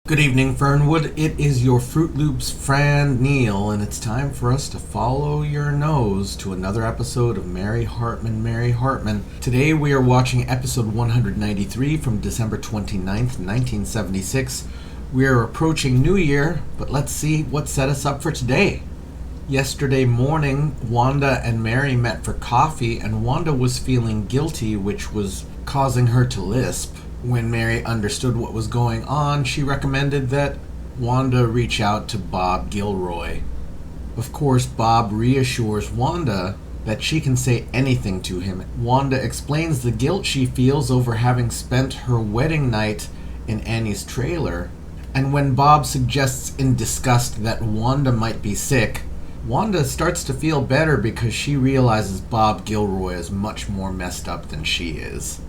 Good evening, Fernwood. It is your Fruit Loops friend Neil, and it's time for us to follow your nose to another episode of Mary Hartman, Mary Hartman. Today we are watching episode 193 from December 29th, 1976. We are approaching New Year, but let's see what set us up for today. Yesterday morning, Wanda and Mary met for coffee, and Wanda was feeling guilty, which was causing her to lisp. When Mary understood what was going on, she recommended that Wanda reach out to Bob Gilroy. Of course, Bob reassures Wanda that she can say anything to him. Wanda explains the guilt she feels over having spent her wedding night in Annie's trailer. And when Bob suggests in disgust that Wanda might be sick, Wanda starts to feel better because she realizes Bob Gilroy is much more messed up than she is.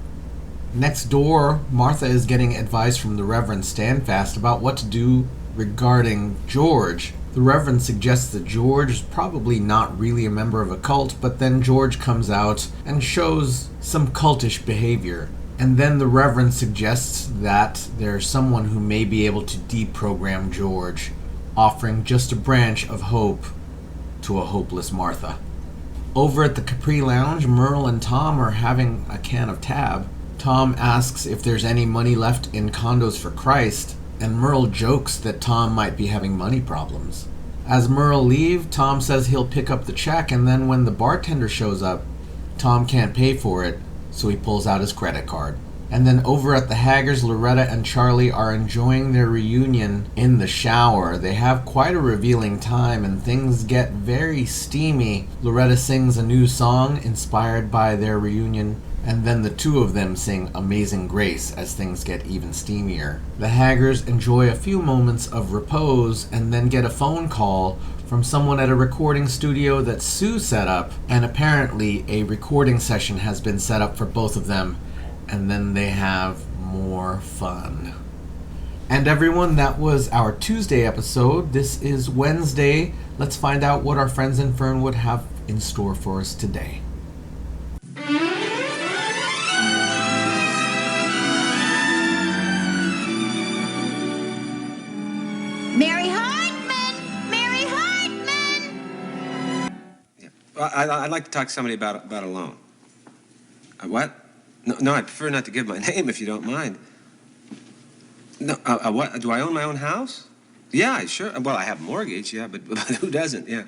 Next door, Martha is getting advice from the Reverend Standfast about what to do regarding George. The Reverend suggests that George is probably not really a member of a cult, but then George comes out and shows some cultish behavior. And then the Reverend suggests that there's someone who may be able to deprogram George, offering just a branch of hope to a hopeless Martha. Over at the Capri Lounge, Merle and Tom are having a can of tab. Tom asks if there's any money left in Condos for Christ, and Merle jokes that Tom might be having money problems. As Merle leaves, Tom says he'll pick up the check, and then when the bartender shows up, Tom can't pay for it, so he pulls out his credit card. And then over at the Haggers, Loretta and Charlie are enjoying their reunion in the shower. They have quite a revealing time, and things get very steamy. Loretta sings a new song inspired by their reunion, and then the two of them sing Amazing Grace as things get even steamier. The Haggers enjoy a few moments of repose and then get a phone call from someone at a recording studio that Sue set up, and apparently a recording session has been set up for both of them, and then they have more fun. And everyone, that was our Tuesday episode. This is Wednesday. Let's find out what our friends in Fernwood have in store for us today. Mary Hartman! Mary Hartman! Yeah. Well, I'd like to talk to somebody about a loan. What? No, I'd prefer not to give my name if you don't mind. No, what? Do I own my own house? Yeah, sure. Well, I have a mortgage, yeah, but who doesn't? Yeah.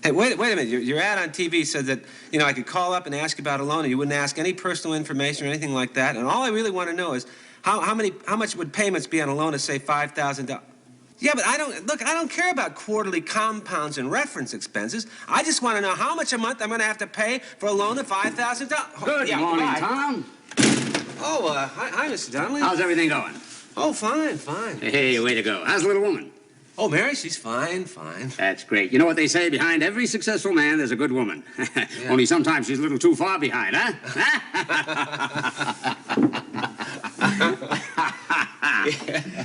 Hey, wait a minute. Your ad on TV said that, I could call up and ask about a loan, and you wouldn't ask any personal information or anything like that. And all I really want to know is how much would payments be on a loan of, say, $5,000? Yeah, but I don't care about quarterly compounds and reference expenses. I just want to know how much a month I'm going to have to pay for a loan of $5,000. Good morning, Tom. Oh, hi, Mr. Donnelly. How's everything going? Oh, fine. Hey, way to go. How's the little woman? Oh, Mary, she's fine. That's great. You know what they say, behind every successful man, there's a good woman. Yeah. Only sometimes she's a little too far behind, huh? Yeah.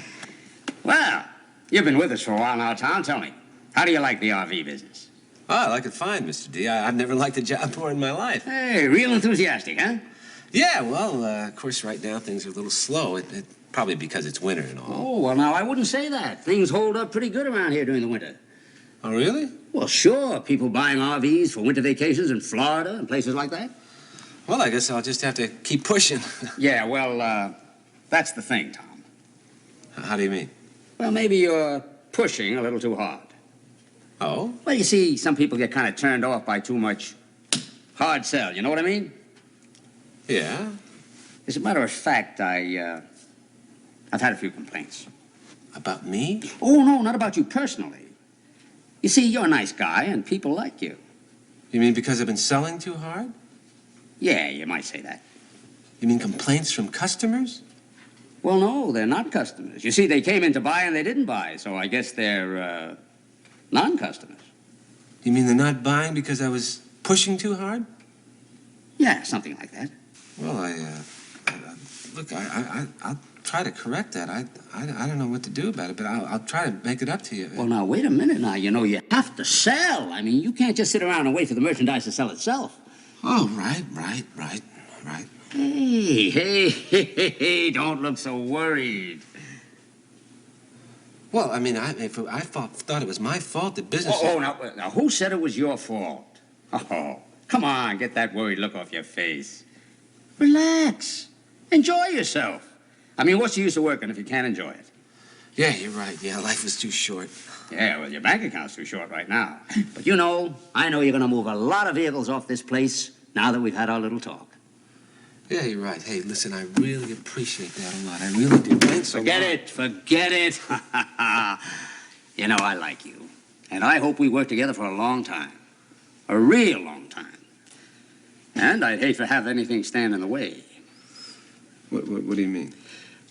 Well, you've been with us for a while now, Tom. Tell me, how do you like the RV business? Oh, I like it fine, Mr. D. I've never liked a job more in my life. Hey, real enthusiastic, huh? Yeah, well, of course, right now things are a little slow. It probably because it's winter and all. Oh, well, now, I wouldn't say that. Things hold up pretty good around here during the winter. Oh, really? Well, sure. People buying RVs for winter vacations in Florida and places like that. Well, I guess I'll just have to keep pushing. Yeah, well, that's the thing, Tom. How do you mean? Well, maybe you're pushing a little too hard. Oh? Well, you see, some people get kind of turned off by too much hard sell. You know what I mean? Yeah. As a matter of fact, I've had a few complaints. About me? Oh, no, not about you personally. You see, you're a nice guy, and people like you. You mean because I've been selling too hard? Yeah, you might say that. You mean complaints from customers? Well, no, they're not customers. You see, they came in to buy and they didn't buy, so I guess they're, non-customers. You mean they're not buying because I was pushing too hard? Yeah, something like that. Well, look, I'll try to correct that. I don't know what to do about it, but I'll try to make it up to you. Well, now, wait a minute now. You know, you have to sell. I mean, you can't just sit around and wait for the merchandise to sell itself. Oh, right. Hey, don't look so worried. Well, I mean, I thought it was my fault that business... Now, who said it was your fault? Oh, come on, get that worried look off your face. Relax. Enjoy yourself. I mean, what's the use of working if you can't enjoy it? Yeah, you're right. Yeah, life was too short. Yeah, well, your bank account's too short right now. But I know you're going to move a lot of vehicles off this place now that we've had our little talk. Yeah, you're right. Hey, listen, I really appreciate that a lot. I really do. Thanks a lot. Forget it. I like you. And I hope we work together for a long time. A real long time. And I'd hate to have anything stand in the way. What do you mean?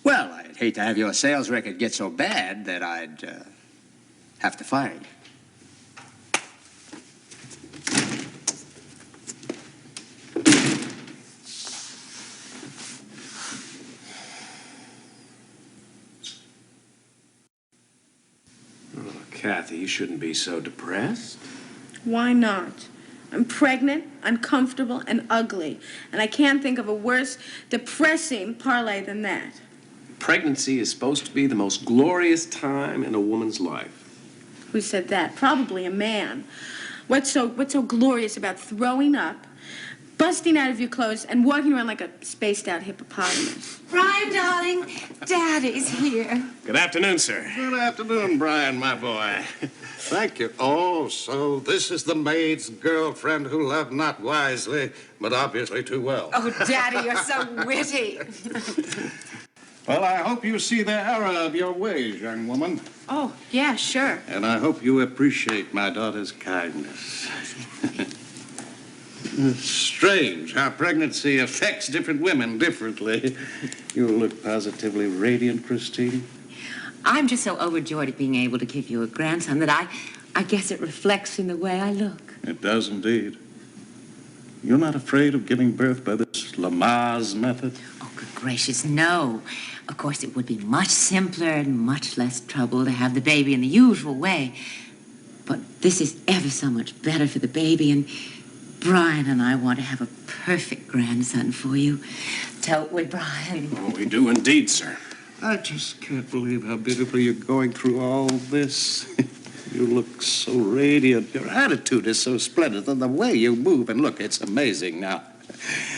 Well, I'd hate to have your sales record get so bad that I'd have to fire you. Kathy, you shouldn't be so depressed. Why not? I'm pregnant, uncomfortable, and ugly. And I can't think of a worse, depressing parlay than that. Pregnancy is supposed to be the most glorious time in a woman's life. Who said that? Probably a man. What's so glorious about throwing up, busting out of your clothes, and walking around like a spaced-out hippopotamus? Brian, darling, Daddy's here. Good afternoon, sir. Good afternoon, Brian, my boy. Thank you. Oh, so this is the maid's girlfriend who loved not wisely, but obviously too well. Oh, Daddy, you're so witty. Well, I hope you see the error of your ways, young woman. Oh, yeah, sure. And I hope you appreciate my daughter's kindness. It's strange how pregnancy affects different women differently. You look positively radiant, Christine. I'm just so overjoyed at being able to give you a grandson that I guess it reflects in the way I look. It does indeed. You're not afraid of giving birth by this Lamaze method? Oh, good gracious, no. Of course, it would be much simpler and much less trouble to have the baby in the usual way. But this is ever so much better for the baby, and Brian and I want to have a perfect grandson for you. Don't we, Brian? Oh, we do indeed, sir. I just can't believe how beautifully you're going through all this. You look so radiant. Your attitude is so splendid, and the way you move and look, it's amazing now.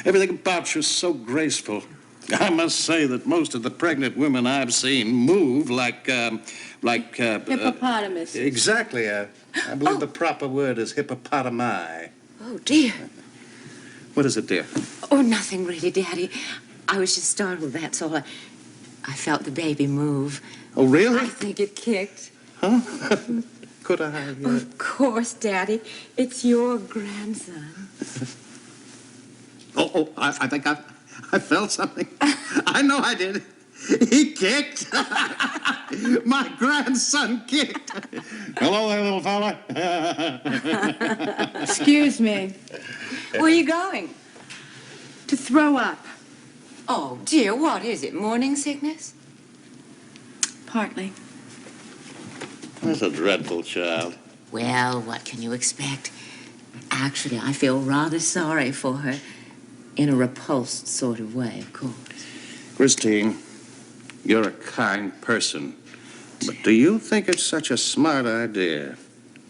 Everything about you is so graceful. I must say that most of the pregnant women I've seen move like Hippopotamus. Exactly. I believe the proper word is hippopotami. Oh, dear. What is it, dear? Oh, nothing really, Daddy. I was just startled, that's all. I felt the baby move. Oh, really? I think it kicked. Huh? Could I? Of course, Daddy. It's your grandson. I think I felt something. I know I did. He kicked. My grandson kicked. Hello there, little fella. Excuse me. Where are you going? To throw up. Oh, dear, what is it? Morning sickness? Partly. That's a dreadful child. Well, what can you expect? Actually, I feel rather sorry for her. In a repulsed sort of way, of course. Christine, you're a kind person. But do you think it's such a smart idea,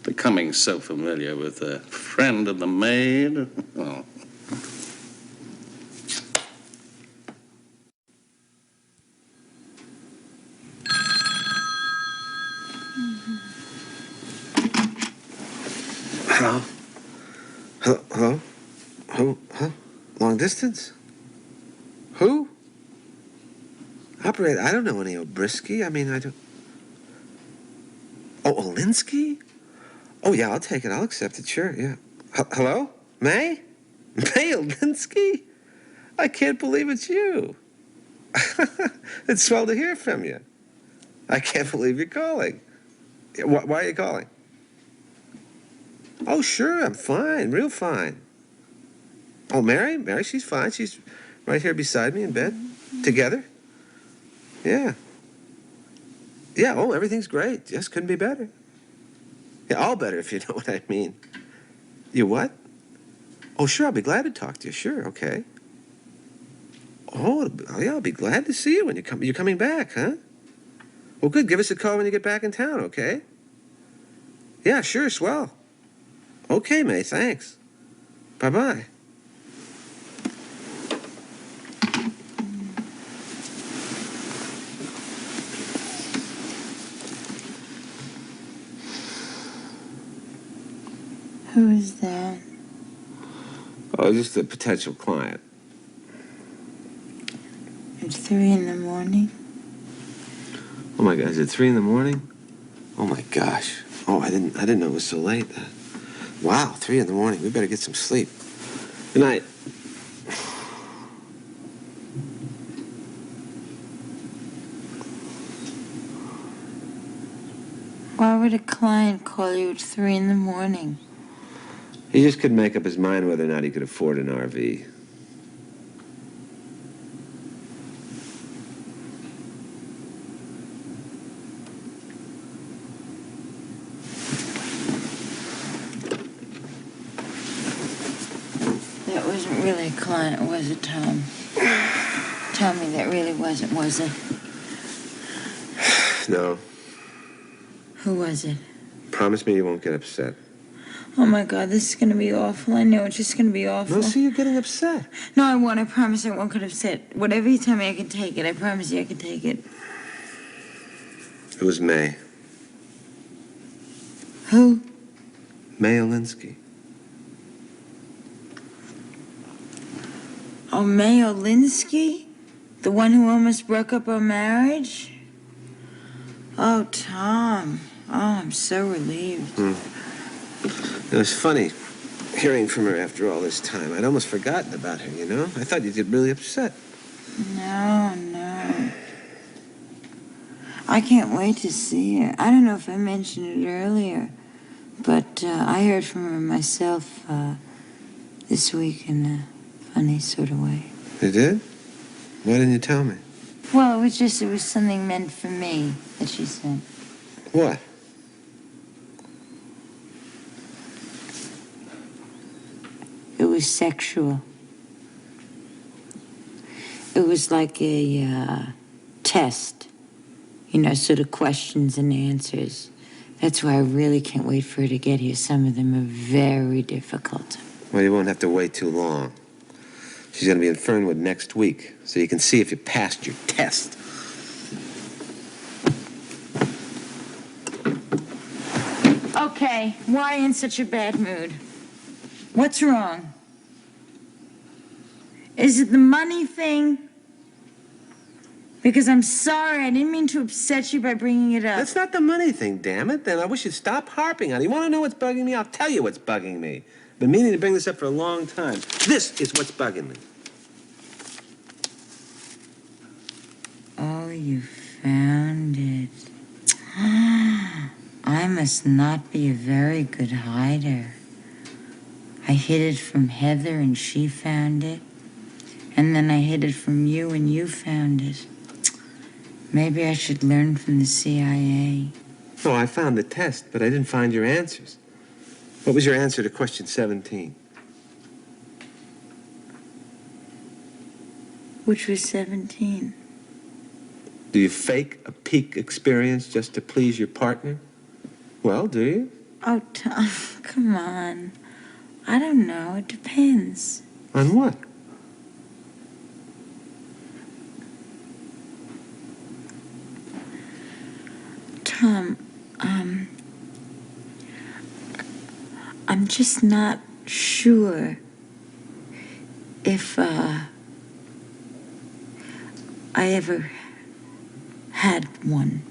becoming so familiar with a friend of the maid? Oh. Hello? Hello? Who? Huh? Long distance? Who? Operator, I don't know any O'Brisky. I mean, I don't... Oh, Olinsky? Oh, yeah, I'll take it. I'll accept it. Sure, yeah. Hello? May? May Olinsky? I can't believe it's you. It's swell to hear from you. I can't believe you're calling. Why are you calling? Oh, sure, I'm fine. Real fine. Oh, Mary? Mary, she's fine. She's right here beside me in bed. Together. Yeah. Yeah, oh, everything's great. Just couldn't be better. Yeah, all better, if you know what I mean. You what? Oh, sure, I'll be glad to talk to you. Sure, okay. Oh, yeah, I'll be glad to see you when you come. You're coming back, huh? Well, good. Give us a call when you get back in town, okay? Yeah, sure, swell. Okay, May, thanks. Bye-bye. Who is that? Oh, just a potential client. It's 3 in the morning. Oh my God, is it 3 in the morning? Oh my gosh. Oh, I didn't know it was so late. Wow, 3 in the morning. We better get some sleep. Good night. Why would a client call you at 3 in the morning? He just couldn't make up his mind whether or not he could afford an RV. That wasn't really a client, was it, Tom? Tell me that really wasn't, was it? No. Who was it? Promise me you won't get upset. Oh, my God, this is going to be awful. I know it's just going to be awful. No, see, you're getting upset. No, I won't. I promise I won't get upset. Whatever you tell me, I can take it. I promise you I can take it. It was May. Who? May Olinsky. Oh, May Olinsky? The one who almost broke up our marriage? Oh, Tom. Oh, I'm so relieved. It was funny hearing from her after all this time. I'd almost forgotten about her, you know? I thought you'd get really upset. No. I can't wait to see her. I don't know if I mentioned it earlier, but I heard from her myself this week in a funny sort of way. You did? Why didn't you tell me? Well, it was something meant for me that she sent. What? It was sexual. It was like a test, you know, sort of questions and answers. That's why I really can't wait for her to get here. Some of them are very difficult. Well, you won't have to wait too long. She's going to be in Fernwood next week, so you can see if you passed your test. Okay, why in such a bad mood? What's wrong? Is it the money thing? Because I'm sorry, I didn't mean to upset you by bringing it up. That's not the money thing, damn it. Then I wish you'd stop harping on it. You want to know what's bugging me? I'll tell you what's bugging me. I've been meaning to bring this up for a long time. This is what's bugging me. Oh, you found it. I must not be a very good hider. I hid it from Heather and she found it. And then I hid it from you and you found it. Maybe I should learn from the CIA. Oh, I found the test, but I didn't find your answers. What was your answer to question 17? Which was 17. Do you fake a peak experience just to please your partner? Well, do you? Oh, Tom, come on. I don't know. It depends. On what? Tom, I'm just not sure if, I ever had one.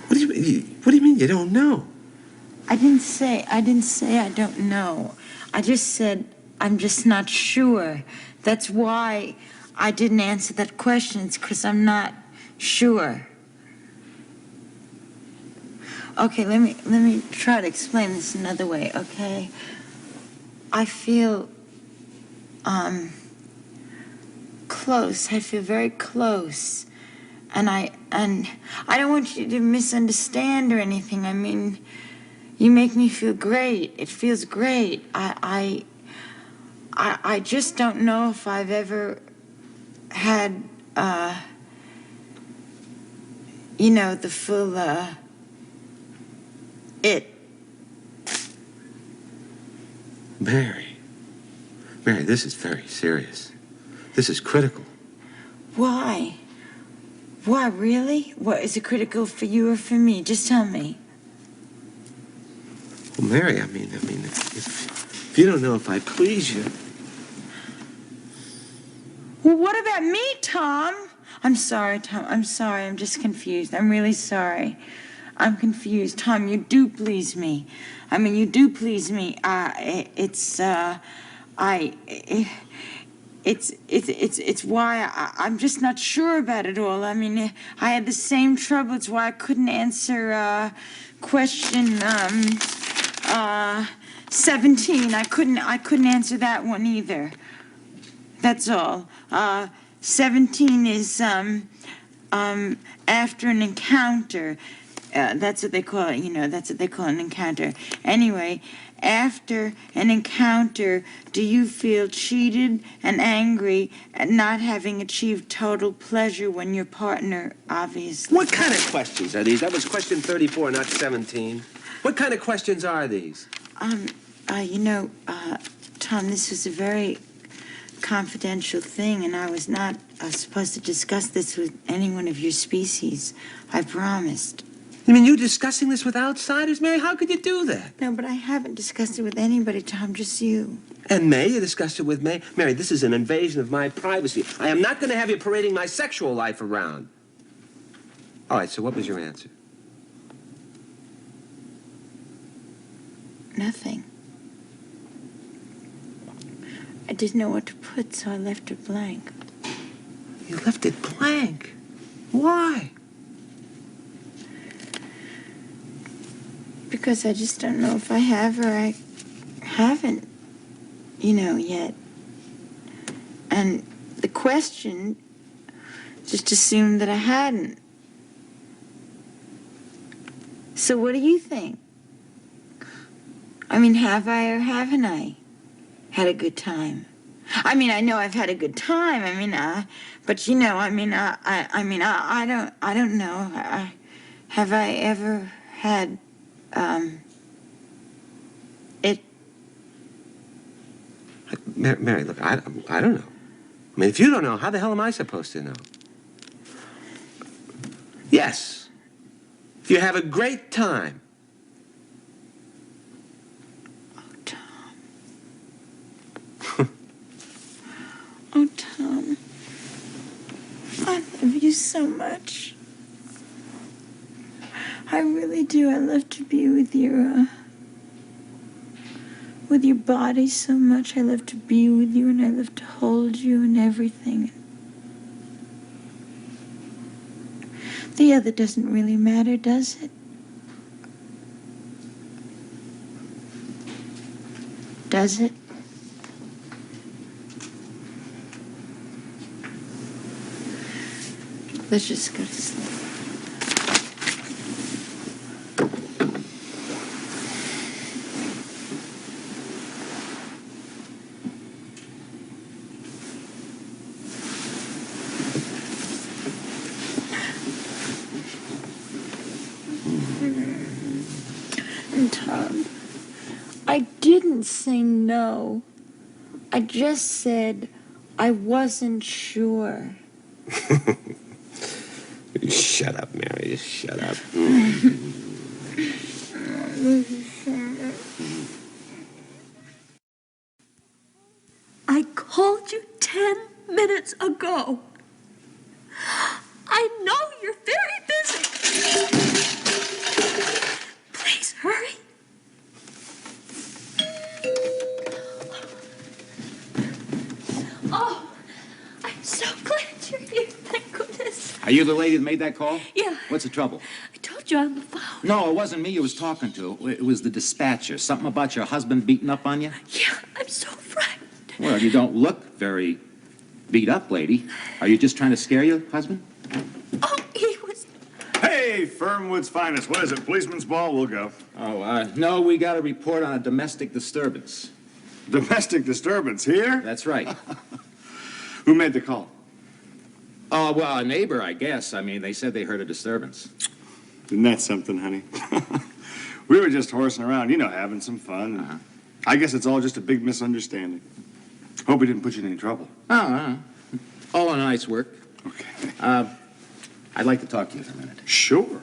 What do you mean you don't know? I didn't say I don't know. I just said I'm just not sure. That's why I didn't answer that question. It's because I'm not sure. Okay, let me try to explain this another way, okay? I feel close. I feel very close. And I don't want you to misunderstand or anything. I mean, you make me feel great. It feels great. I just don't know if I've ever had, you know, the full, it. Mary, this is very serious. This is critical. Why? Why, really? What, is it critical for you or for me? Just tell me. Well, Mary, I mean, if you don't know if I please you. Well, what about me, Tom? I'm sorry, Tom. I'm sorry. I'm just confused. I'm really sorry. I'm confused. Tom, you do please me. I mean, you do please me. It's why I'm just not sure about it all. I mean, I had the same trouble. It's why I couldn't answer question 17. I couldn't answer that one either. That's all. 17 is after an encounter. That's what they call it, you know, that's what they call an encounter. Anyway, after an encounter, do you feel cheated and angry at not having achieved total pleasure when your partner, obviously... What kind of questions are these? That was question 34, not 17. What kind of questions are these? You know, Tom, this was a very confidential thing, and I was not supposed to discuss this with anyone of your species. I promised. You mean you discussing this with outsiders, Mary? How could you do that? No, but I haven't discussed it with anybody, Tom, just you. And May, you discussed it with May? Mary, this is an invasion of my privacy. I am not going to have you parading my sexual life around. All right, so what was your answer? Nothing. I didn't know what to put, so I left it blank. You left it blank? Why? Because I just don't know if I have or I haven't, you know, yet. And the question just assumed that I hadn't. So what do you think? I mean, have I or haven't I had a good time? I mean, I know I've had a good time. I mean, but you know, I don't know. Have I ever had it? Mary, look, I don't know. I mean, if you don't know, how the hell am I supposed to know? Yes. If you have a great time. Oh, Tom, I love you so much. I really do. I love to be with your body so much. I love to be with you, and I love to hold you and everything. The other doesn't really matter, does it? Does it? Let's just go to sleep. And Tom, I didn't say no. I just said I wasn't sure. Shut up, Mary. Just shut up. I called you 10 minutes ago. I know you're very busy. Please hurry. Oh, I'm so glad you're here. Thank goodness. Are you the lady that made that call? Yeah. What's the trouble? I told you on the phone. No, it wasn't me you was talking to. It was the dispatcher. Something about your husband beating up on you? Yeah, I'm so frightened. Well, you don't look very beat up, lady. Are you just trying to scare your husband? Oh, he was... Hey, Fernwood's finest. What is it, policeman's ball? We'll go. Oh, no, we got a report on a domestic disturbance. Domestic disturbance here? That's right. Who made the call? Oh, well, a neighbor, I guess. I mean, they said they heard a disturbance. Isn't that something, honey? We were just horsing around, having some fun. Uh-huh. I guess it's all just a big misunderstanding. Hope we didn't put you in any trouble. All in nice work. Okay. I'd like to talk to you for a minute. Sure.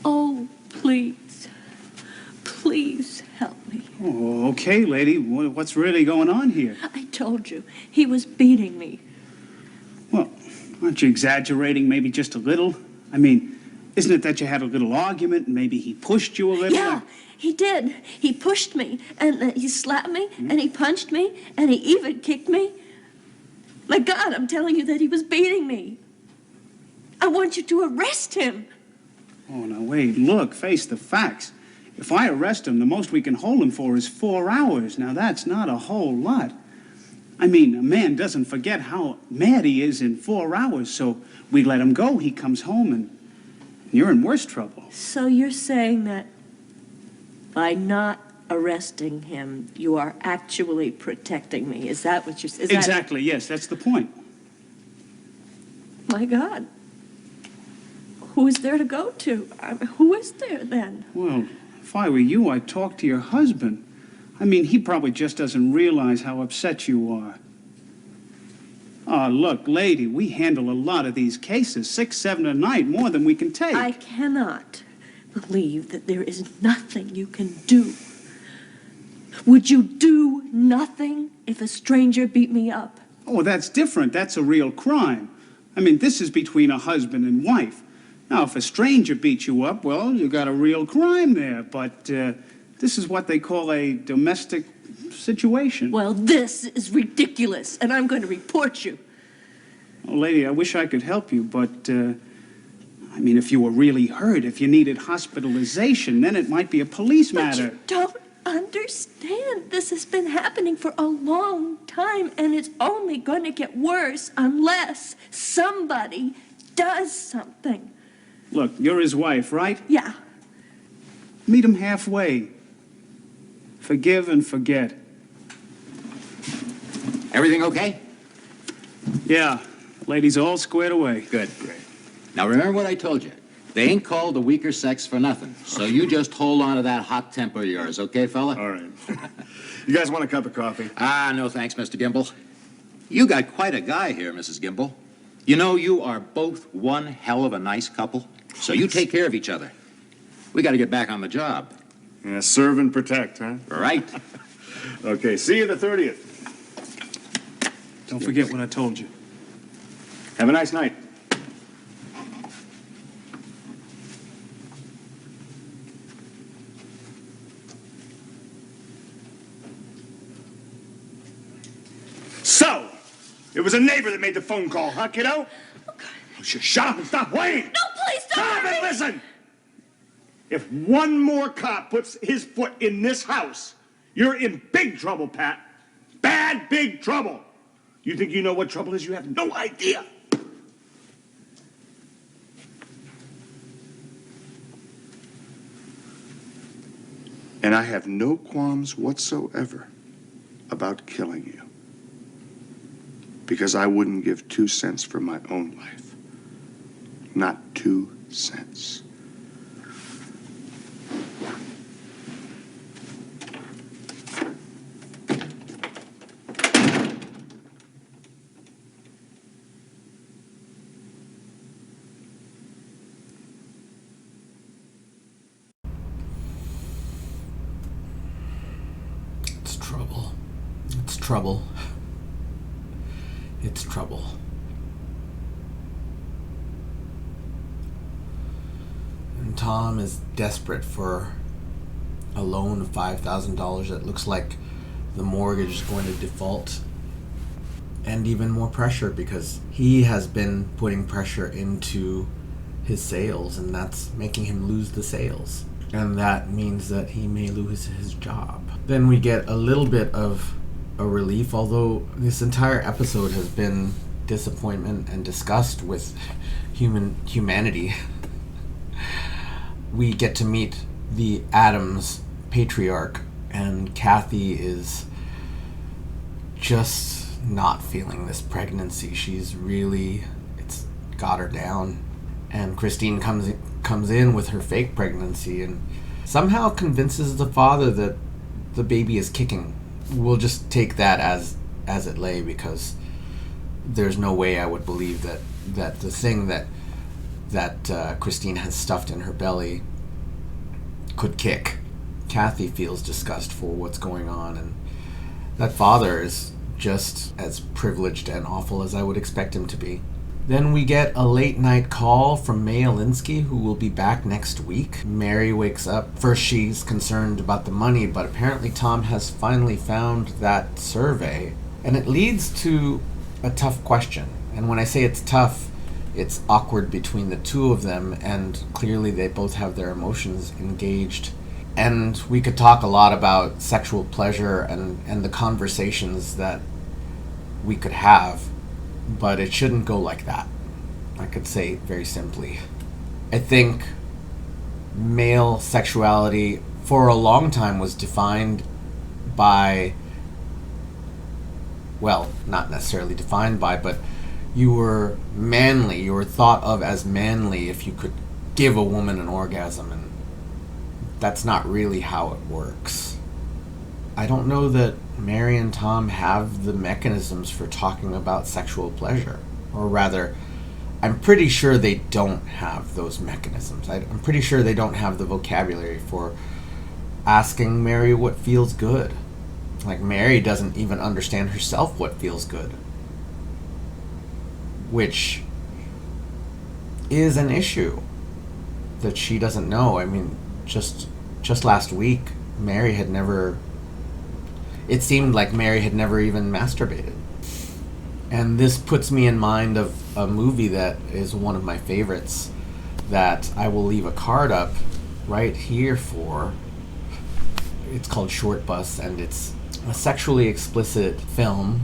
Oh, please. Please help me. Oh, okay, lady. What's really going on here? I told you, he was beating me. Well, aren't you exaggerating maybe just a little? I mean, isn't it that you had a little argument and maybe he pushed you a little? Yeah, he did. He pushed me, and he slapped me, and he punched me, and he even kicked me. My God, I'm telling you that he was beating me. I want you to arrest him. Oh, now wait, look, face the facts. If I arrest him, the most we can hold him for is 4 hours. Now, that's not a whole lot. I mean, a man doesn't forget how mad he is in 4 hours, so we let him go. He comes home, and you're in worse trouble. So you're saying that by not arresting him, you are actually protecting me. Is that what you're saying? Exactly, yes, that's the point. My God. Who is there to go to? Who is there then? Well, if I were you, I'd talk to your husband. I mean, he probably just doesn't realize how upset you are. Oh, look, lady, we handle a lot of these cases, 6, 7 a night, more than we can take. I cannot believe that there is nothing you can do. Would you do nothing if a stranger beat me up? Oh, that's different. That's a real crime. I mean, this is between a husband and wife. Now, if a stranger beats you up, well, you got a real crime there. But this is what they call a domestic situation. Well, this is ridiculous, and I'm going to report you. Well, lady, I wish I could help you, but, I mean, if you were really hurt, if you needed hospitalization, then it might be a police matter. But you don't understand. This has been happening for a long time, and it's only going to get worse unless somebody does something. Look, you're his wife, right? Yeah. Meet him halfway. Forgive and forget. Everything okay? Yeah, ladies all squared away. Good, great. Now remember what I told you. They ain't called the weaker sex for nothing. So you just hold on to that hot temper of yours, okay, fella? All right. You guys want a cup of coffee? No thanks, Mr. Gimble. You got quite a guy here, Mrs. Gimble. You know, you are both one hell of a nice couple. So you take care of each other. We got to get back on the job. Yeah, serve and protect, huh? Right. Okay, see you the 30th. Don't forget what I told you. Have a nice night. So, it was a neighbor that made the phone call, huh, kiddo? Oh, shut up and stop whining! No, please don't! Stop and listen! If one more cop puts his foot in this house, you're in big trouble, Pat. Bad, big trouble. You think you know what trouble is? You have no idea. And I have no qualms whatsoever about killing you. Because I wouldn't give 2 cents for my own life. Not 2 cents. It's trouble. It's trouble. It's trouble. And Tom is desperate for a loan of $5,000 that looks like the mortgage is going to default. And even more pressure because he has been putting pressure into his sales, and that's making him lose the sales. And that means that he may lose his job. Then we get a little bit of a relief, although this entire episode has been disappointment and disgust with humanity. We get to meet the Adams patriarch, and Kathy is just not feeling this pregnancy. It's got her down. And Christine comes in with her fake pregnancy and somehow convinces the father that the baby is kicking. We'll just take that as it lay, because there's no way I would believe that the thing that Christine has stuffed in her belly could kick. Kathy feels disgust for what's going on, and that father is just as privileged and awful as I would expect him to be. Then we get a late night call from May Alinsky, who will be back next week. Mary wakes up. First she's concerned about the money, but apparently Tom has finally found that survey. And it leads to a tough question. And when I say it's tough, it's awkward between the two of them, and clearly they both have their emotions engaged. And we could talk a lot about sexual pleasure and the conversations that we could have, but it shouldn't go like that. I could say very simply. I think male sexuality for a long time was defined by, well, not necessarily defined by, but you were manly, you were thought of as manly if you could give a woman an orgasm, and that's not really how it works. I don't know that Mary and Tom have the mechanisms for talking about sexual pleasure. Or rather, I'm pretty sure they don't have those mechanisms. I'm pretty sure they don't have the vocabulary for asking Mary what feels good. Like, Mary doesn't even understand herself what feels good. Which is an issue that she doesn't know. I mean, just last week, it seemed like Mary had never even masturbated. And this puts me in mind of a movie that is one of my favorites that I will leave a card up right here for. It's called Short Bus, and it's a sexually explicit film.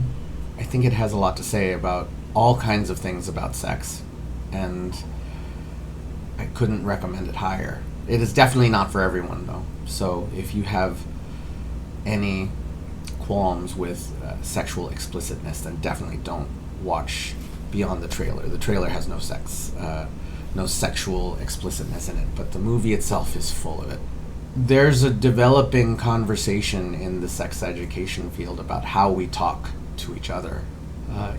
I think it has a lot to say about all kinds of things about sex, and I couldn't recommend it higher. It is definitely not for everyone, though. So if you have any qualms with sexual explicitness, then definitely don't watch beyond the trailer. The trailer has no sexual explicitness in it, but the movie itself is full of it. There's a developing conversation in the sex education field about how we talk to each other.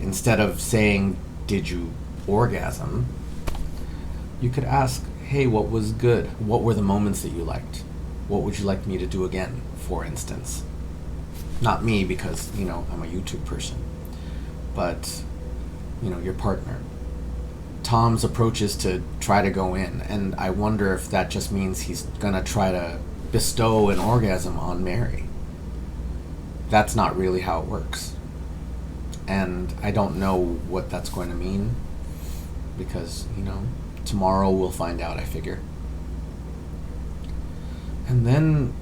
Instead of saying, "Did you orgasm?" you could ask, "Hey, what was good? What were the moments that you liked? What would you like me to do again?" for instance. Not me, because, I'm a YouTube person, but, your partner. Tom's approach is to try to go in, and I wonder if that just means he's gonna try to bestow an orgasm on Mary. That's not really how it works. And I don't know what that's going to mean, because, tomorrow we'll find out, I figure. And then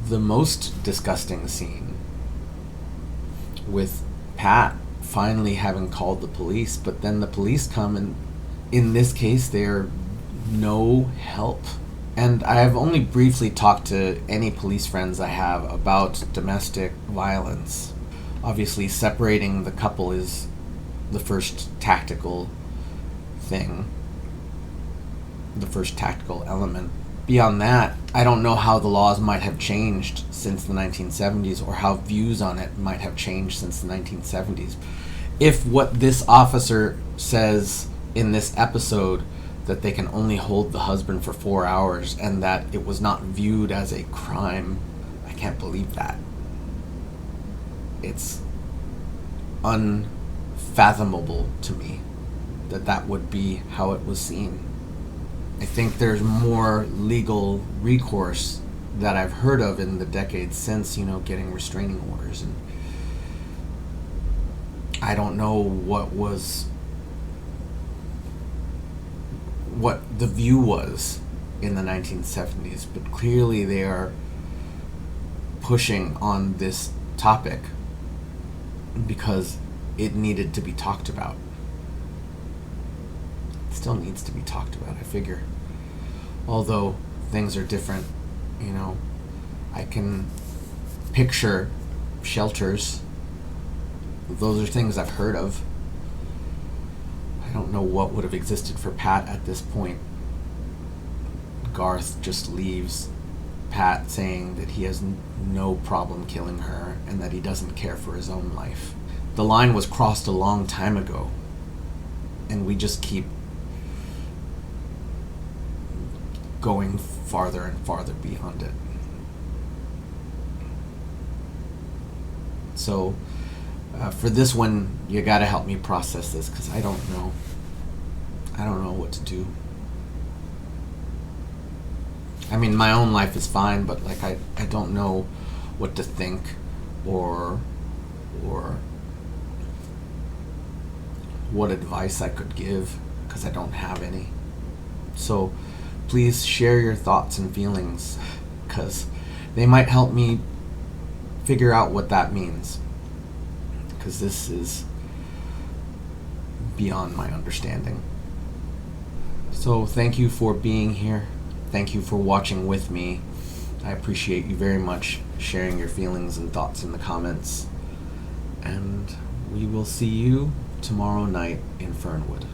the most disgusting scene with Pat finally having called the police, but then the police come, and in this case they're no help. And I've only briefly talked to any police friends I have about domestic violence. Obviously, separating the couple is the first tactical thing, the first tactical element. Beyond that, I don't know how the laws might have changed since the 1970s, or how views on it might have changed since the 1970s. If what this officer says in this episode, that they can only hold the husband for 4 hours and that it was not viewed as a crime, I can't believe that. It's unfathomable to me that that would be how it was seen. I think there's more legal recourse that I've heard of in the decades since, getting restraining orders. And I don't know what the view was in the 1970s, but clearly they are pushing on this topic because it needed to be talked about. It still needs to be talked about, I figure. Although things are different, I can picture shelters. Those are things I've heard of. I don't know what would have existed for Pat at this point. Garth just leaves Pat saying that he has no problem killing her and that he doesn't care for his own life. The line was crossed a long time ago, and we just keep going farther and farther beyond it. So for this one, you gotta help me process this, because I don't know what to do. I mean, my own life is fine, but like I don't know what to think or what advice I could give, because I don't have any. So please share your thoughts and feelings, because they might help me figure out what that means, because this is beyond my understanding. So thank you for being here. Thank you for watching with me. I appreciate you very much sharing your feelings and thoughts in the comments. And we will see you tomorrow night in Fernwood.